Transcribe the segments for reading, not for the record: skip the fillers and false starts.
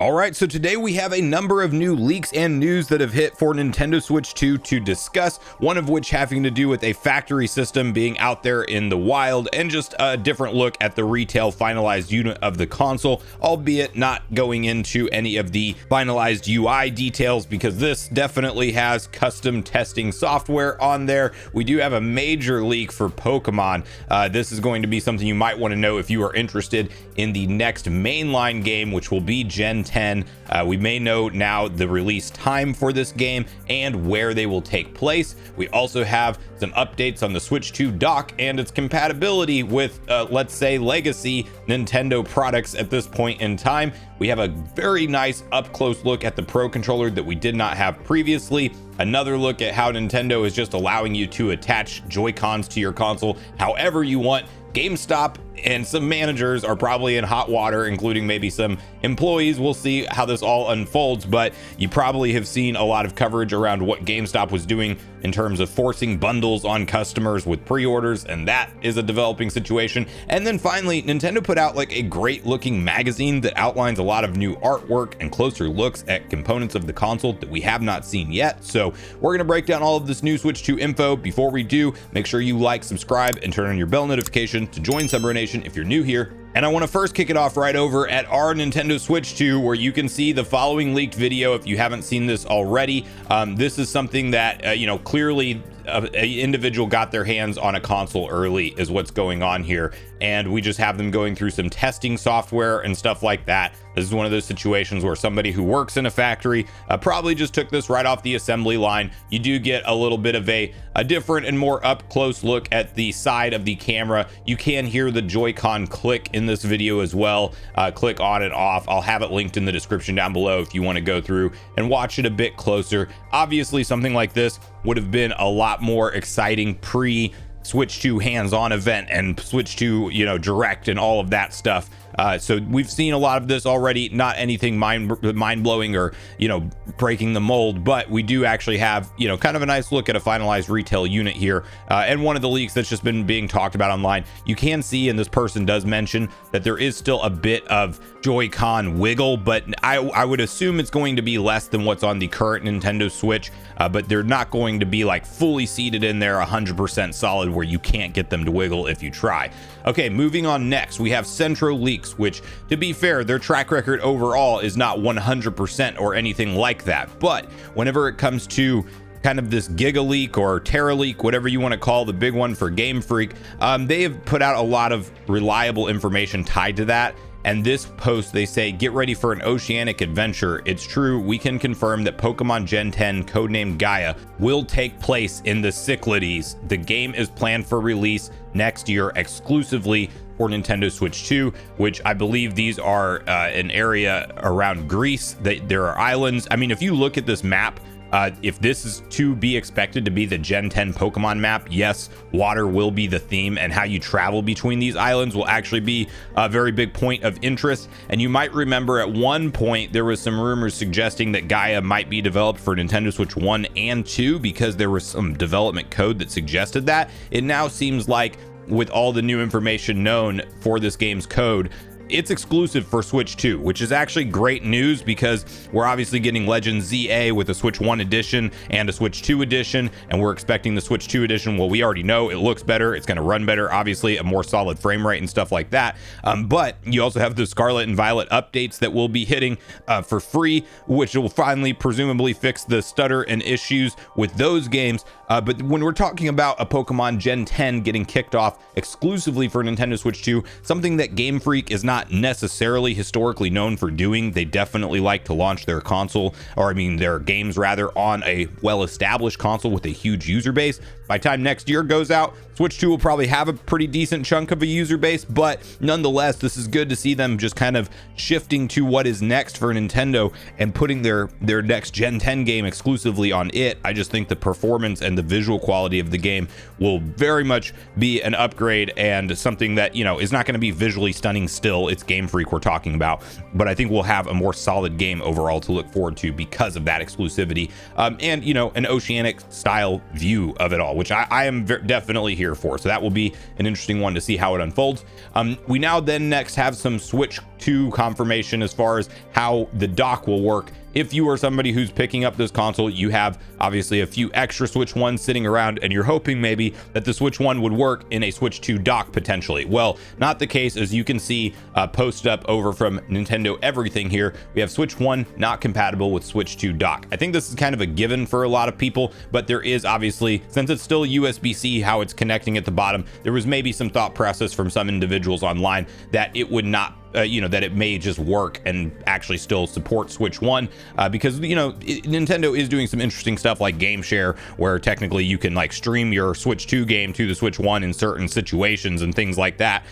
All right, so today we have a number of new leaks and news that have hit for Nintendo Switch 2 to discuss, one of which having to do with a factory system being out there in the wild and just a different look at the retail finalized unit of the console, albeit not going into any of the finalized UI details because this definitely has custom testing software on there. We do have a major leak for Pokémon. This is going to be something you might want to know if you are interested in the next mainline game, which will be Gen 10. We may know now the release time for this game and where they will take place. We also have some updates on the Switch 2 dock and its compatibility with, let's say, legacy Nintendo products at this point in time. We have a very nice up-close look at the Pro Controller that we did not have previously. Another look at how Nintendo is just allowing you to attach Joy-Cons to your console however you want. GameStop and some managers are probably in hot water, including maybe some employees. We'll see how this all unfolds, but you probably have seen a lot of coverage around what GameStop was doing in terms of forcing bundles on customers with pre-orders, and that is a developing situation. And then finally, Nintendo put out like a great looking magazine that outlines a lot of new artwork and closer looks at components of the console that we have not seen yet. So we're going to break down all of this new Switch 2 info. Before we do, make sure you like, subscribe, and turn on your bell notification to join Sunbro Nation if you're new here. And I want to first kick it off right over at our Nintendo Switch 2, where you can see the following leaked video if you haven't seen this already. This is something that, clearly an individual got their hands on a console early is what's going on here. And we just have them going through some testing software and stuff like that. This is one of those situations where somebody who works in a factory probably just took this right off the assembly line. You do get a little bit of a different and more up close look at the side of the camera. You can hear the Joy-Con click in this video as well. Click on and off. I'll have it linked in the description down below if you want to go through and watch it a bit closer. Obviously, something like this would have been a lot more exciting pre Switch 2 hands-on event and Switch 2, direct and all of that stuff. So we've seen a lot of this already, not anything mind-blowing or, breaking the mold, but we do actually have, kind of a nice look at a finalized retail unit here. And one of the leaks that's just been being talked about online, you can see, and this person does mention that there is still a bit of Joy-Con wiggle, but I would assume it's going to be less than what's on the current Nintendo Switch, but they're not going to be like fully seated in there 100% solid where you can't get them to wiggle if you try. Okay, moving on next, we have Centro Leaks, which, to be fair, their track record overall is not 100% or anything like that. But whenever it comes to kind of this Giga Leak or Terra Leak, whatever you want to call the big one for Game Freak, they have put out a lot of reliable information tied to that. And this post, they say, get ready for an oceanic adventure. It's true, we can confirm that Pokemon Gen 10, codenamed Gaia, will take place in the Cyclades. The game is planned for release next year exclusively for Nintendo Switch 2, which I believe these are an area around Greece. There are islands. I mean, if you look at this map, if this is to be expected to be the Gen 10 Pokemon map, yes, water will be the theme, and how you travel between these islands will actually be a very big point of interest. And you might remember at one point there was some rumors suggesting that Gaia might be developed for Nintendo Switch 1 and 2 because there was some development code that suggested that. It now seems like, with all the new information known for this game's code, it's exclusive for Switch 2, which is actually great news because we're obviously getting Legend ZA with a Switch 1 edition and a Switch 2 edition, and we're expecting the Switch 2 edition. Well, we already know it looks better, it's going to run better, obviously a more solid frame rate and stuff like that. But you also have the Scarlet and Violet updates that will be hitting for free, which will finally presumably fix the stutter and issues with those games. But when we're talking about a Pokemon Gen 10 getting kicked off exclusively for Nintendo Switch 2, something that Game Freak is not necessarily historically known for doing. They definitely like to launch their their games rather, on a well-established console with a huge user base. By the time next year goes out, Switch 2 will probably have a pretty decent chunk of a user base, but nonetheless, this is good to see them just kind of shifting to what is next for Nintendo and putting their next Gen 10 game exclusively on it. I just think the performance and the visual quality of the game will very much be an upgrade, and something that, you know, is not going to be visually stunning still. It's Game Freak we're talking about, but I think we'll have a more solid game overall to look forward to because of that exclusivity, and, you know, an oceanic style view of it all, which I am definitely here for. So that will be an interesting one to see how it unfolds. We now then next have some Switch 2 confirmation as far as how the dock will work. If you are somebody who's picking up this console, you have obviously a few extra Switch 1s sitting around, and you're hoping maybe that the Switch 1 would work in a Switch 2 dock potentially. Well, not the case, as you can see posted up over from Nintendo Everything here. We have Switch 1 not compatible with Switch 2 dock. I think this is kind of a given for a lot of people, but there is obviously, since it's still USB-C, how it's connecting at the bottom, there was maybe some thought process from some individuals online that it would not that it may just work and actually still support Switch 1, because, you know, Nintendo is doing some interesting stuff like Game Share, where technically you can like stream your Switch 2 game to the Switch 1 in certain situations and things like that.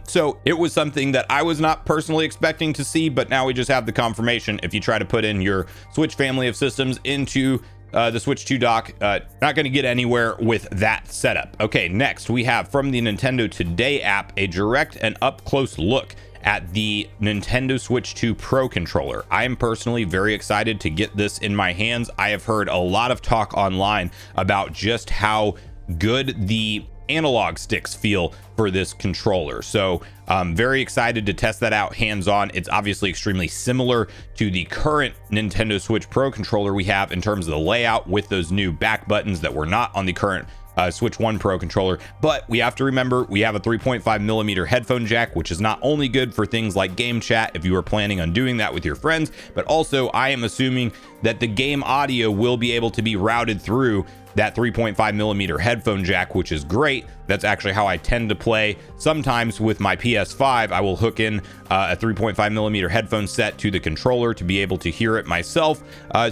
So it was something that I was not personally expecting to see, but now we just have the confirmation. If you try to put in your Switch family of systems into the Switch 2 dock, not going to get anywhere with that setup. Okay, next we have from the Nintendo Today app a direct and up close look at the Nintendo Switch 2 Pro controller. I am personally very excited to get this in my hands. I have heard a lot of talk online about just how good the analog sticks feel for this controller, so I'm very excited to test that out hands-on. It's obviously extremely similar to the current Nintendo Switch Pro controller we have in terms of the layout, with those new back buttons that were not on the current Switch 1 Pro controller. But we have to remember we have a 3.5 millimeter headphone jack, which is not only good for things like game chat if you are planning on doing that with your friends, but also I am assuming that the game audio will be able to be routed through that 3.5 millimeter headphone jack, which is great. That's actually how I tend to play. Sometimes with my PS5, I will hook in a 3.5 millimeter headphone set to the controller to be able to hear it myself,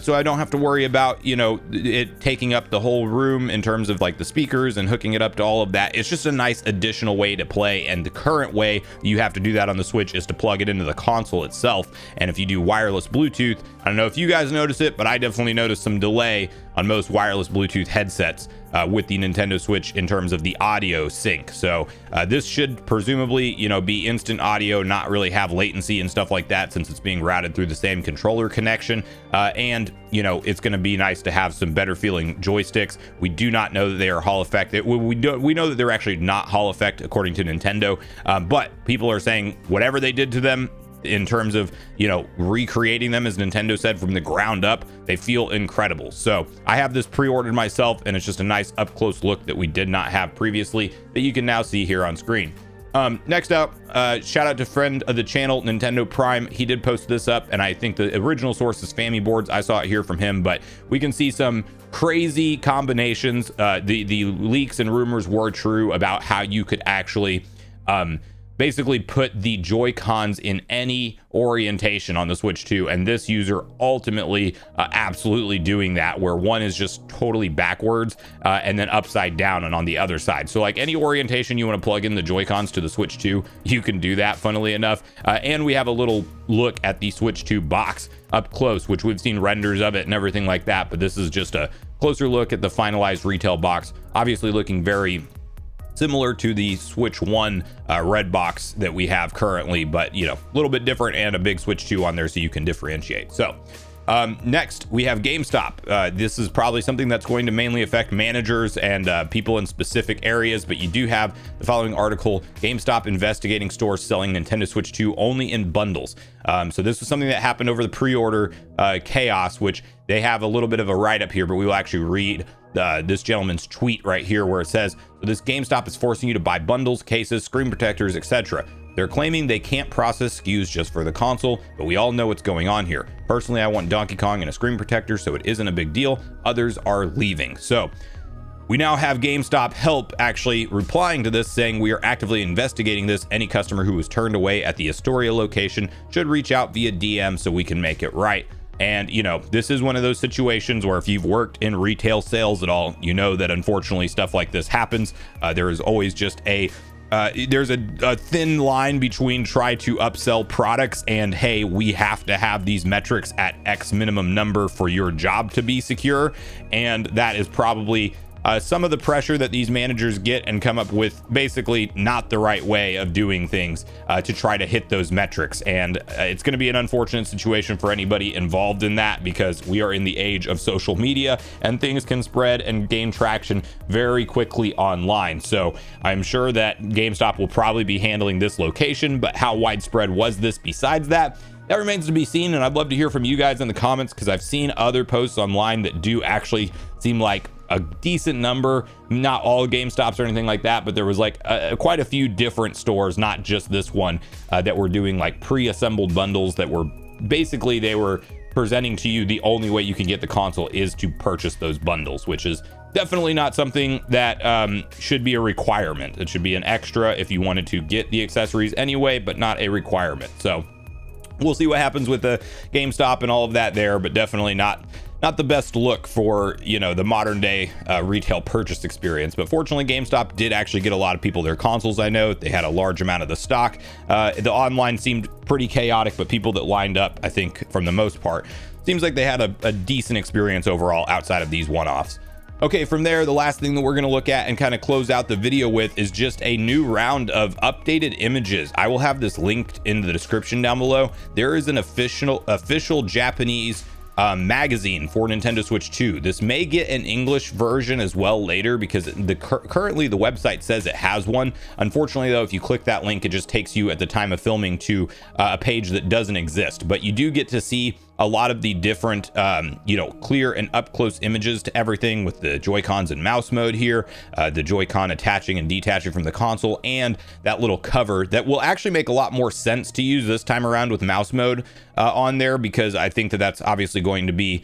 so I don't have to worry about, you know, it taking up the whole room in terms of like the speakers and hooking it up to all of that. It's just a nice additional way to play, and the current way you have to do that on the Switch is to plug it into the console itself. And if you do wireless Bluetooth, I don't know if you guys notice it, but I definitely noticed some delay on most wireless Bluetooth headsets with the Nintendo Switch in terms of the audio sync. So this should presumably, you know, be instant audio, not really have latency and stuff like that, since it's being routed through the same controller connection. And, you know, it's going to be nice to have some better feeling joysticks. We do not know that they are Hall effect. We know that they're actually not Hall effect according to Nintendo, but people are saying whatever they did to them in terms of, you know, recreating them, as Nintendo said, from the ground up, they feel incredible. So I have this pre-ordered myself, and it's just a nice up close look that we did not have previously that you can now see here on screen. Next up, shout out to friend of the channel, Nintendo Prime. He did post this up, and I think the original source is Fammy Boards. I saw it here from him, but we can see some crazy combinations. The leaks and rumors were true about how you could actually basically put the Joy-Cons in any orientation on the Switch 2, and this user ultimately absolutely doing that, where one is just totally backwards and then upside down and on the other side. So like any orientation you want to plug in the Joy-Cons to the Switch 2, you can do that, funnily enough. And we have a little look at the Switch 2 box up close, which we've seen renders of it and everything like that, but this is just a closer look at the finalized retail box, obviously looking very similar to the Switch 1 red box that we have currently, but, you know, a little bit different, and a big Switch 2 on there so you can differentiate. So next we have GameStop. This is probably something that's going to mainly affect managers and people in specific areas, but you do have the following article: GameStop investigating stores selling Nintendo Switch 2 only in bundles. So this was something that happened over the pre-order chaos, which they have a little bit of a write-up here, but we will actually read this gentleman's tweet right here, where it says, so this GameStop is forcing you to buy bundles, cases, screen protectors, etc. They're claiming they can't process SKUs just for the console, but we all know what's going on here. Personally, I want Donkey Kong and a screen protector, so it isn't a big deal. Others are leaving. So we now have GameStop help actually replying to this, saying we are actively investigating this. Any customer who was turned away at the Astoria location should reach out via DM so we can make it right. And, you know, this is one of those situations where if you've worked in retail sales at all, you know that unfortunately stuff like this happens. There is always just there's a thin line between try to upsell products and, hey, we have to have these metrics at X minimum number for your job to be secure. And that is probably some of the pressure that these managers get and come up with basically not the right way of doing things to try to hit those metrics. And it's going to be an unfortunate situation for anybody involved in that, because we are in the age of social media and things can spread and gain traction very quickly online. So I'm sure that GameStop will probably be handling this location, but how widespread was this besides that? That remains to be seen, and I'd love to hear from you guys in the comments, because I've seen other posts online that do actually seem like a decent number, not all GameStops or anything like that, but there was like quite a few different stores, not just this one, that were doing like pre-assembled bundles that were basically, they were presenting to you the only way you can get the console is to purchase those bundles, which is definitely not something that should be a requirement. It should be an extra if you wanted to get the accessories anyway, but not a requirement. So we'll see what happens with the GameStop and all of that there, but definitely not the best look for, you know, the modern day retail purchase experience. But fortunately, GameStop did actually get a lot of people their consoles. I know they had a large amount of the stock. The online seemed pretty chaotic, but people that lined up, I think from the most part, seems like they had a decent experience overall outside of these one-offs. Okay, from there, the last thing that we're going to look at and kind of close out the video with is just a new round of updated images. I will have this linked in the description down below. There is an official Japanese magazine for Nintendo Switch 2. This may get an English version as well later, because currently the website says it has one. Unfortunately though, if you click that link, it just takes you at the time of filming to a page that doesn't exist, but you do get to see a lot of the different you know, clear and up close images to everything, with the Joy-Cons in mouse mode here, the Joy-Con attaching and detaching from the console, and that little cover that will actually make a lot more sense to use this time around with mouse mode on there, because I think that that's obviously going to be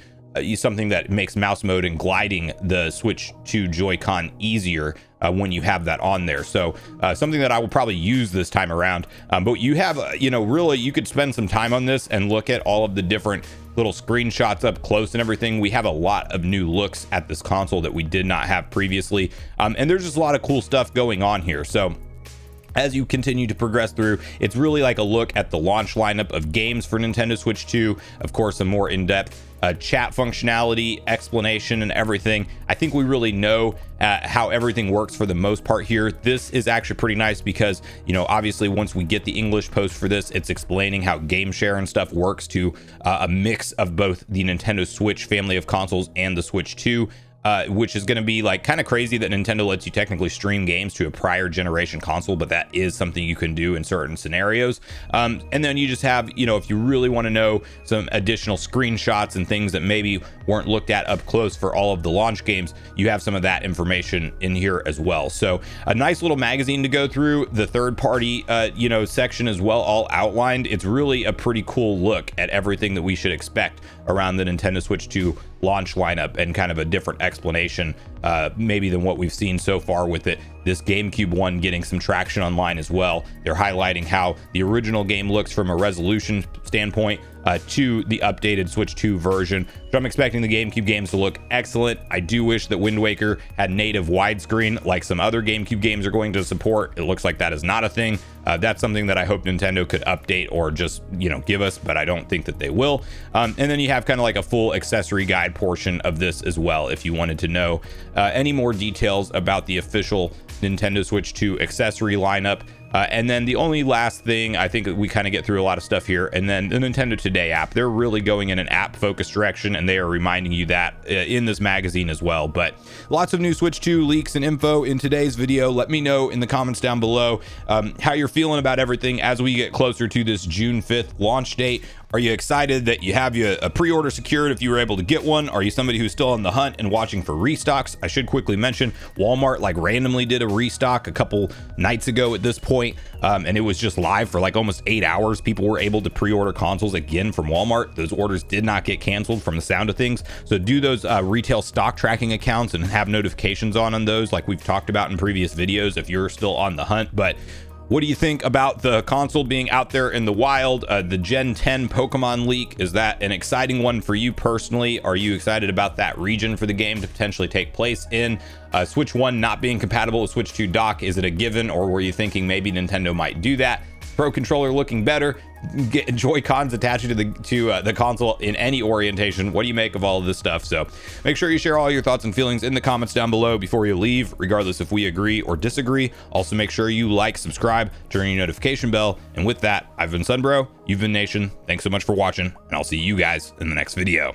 something that makes mouse mode and gliding the Switch 2 Joy-Con easier when you have that on there. So something that I will probably use this time around. But you have, you know, really, you could spend some time on this and look at all of the different little screenshots up close and everything. We have a lot of new looks at this console that we did not have previously. And there's just a lot of cool stuff going on here. So as you continue to progress through, it's really like a look at the launch lineup of games for Nintendo Switch 2. Of course, a more in-depth chat functionality, explanation, and everything. I think we really know how everything works for the most part here. This is actually pretty nice because, you know, obviously once we get the English post for this, it's explaining how game share and stuff works to a mix of both the Nintendo Switch family of consoles and the Switch 2. Which is going to be like kind of crazy that Nintendo lets you technically stream games to a prior generation console, but that is something you can do in certain scenarios. And then you just have, you know, if you really want to know some additional screenshots and things that maybe weren't looked at up close for all of the launch games, you have some of that information in here as well. So a nice little magazine to go through, the third party, you know, section as well, all outlined. It's really a pretty cool look at everything that we should expect around the Nintendo Switch 2 launch lineup, and kind of a different explanation maybe than what we've seen so far with it. This GameCube one getting some traction online as well. They're highlighting how the original game looks from a resolution standpoint to the updated Switch 2 version. So I'm expecting the GameCube games to look excellent. I do wish that Wind Waker had native widescreen like some other GameCube games are going to support. It looks like that is not a thing. That's something that I hope Nintendo could update or just, you know, give us, but I don't think that they will. And then you have kind of like a full accessory guide portion of this as well, if you wanted to know any more details about the official Nintendo Switch 2 accessory lineup. And then the only last thing, I think we kind of get through a lot of stuff here, and then the Nintendo Today app. They're really going in an app focused direction, and they are reminding you that in this magazine as well. But lots of new Switch 2 leaks and info in today's video. Let me know in the comments down below how you're feeling about everything as we get closer to this June 5th launch date. Are you excited that you have a pre-order secured if you were able to get one? Are you somebody who's still on the hunt and watching for restocks? I should quickly mention Walmart like randomly did a restock a couple nights ago at this point, and it was just live for like almost 8 hours. People were able to pre-order consoles again from Walmart. Those orders did not get canceled from the sound of things. So do those retail stock tracking accounts and have notifications on those like we've talked about in previous videos if you're still on the hunt. But what do you think about the console being out there in the wild? The Gen 10 Pokemon leak, is that an exciting one for you personally? Are you excited about that region for the game to potentially take place in? Switch 1 not being compatible with Switch 2 dock, is it a given, or were you thinking maybe Nintendo might do that? Pro controller looking better, Joy-Cons attaching to the console in any orientation. What do you make of all of this stuff? So make sure you share all your thoughts and feelings in the comments down below before you leave, regardless if we agree or disagree. Also, make sure you like, subscribe, turn your notification bell. And with that, I've been Sunbro, you've been Nation. Thanks so much for watching, and I'll see you guys in the next video.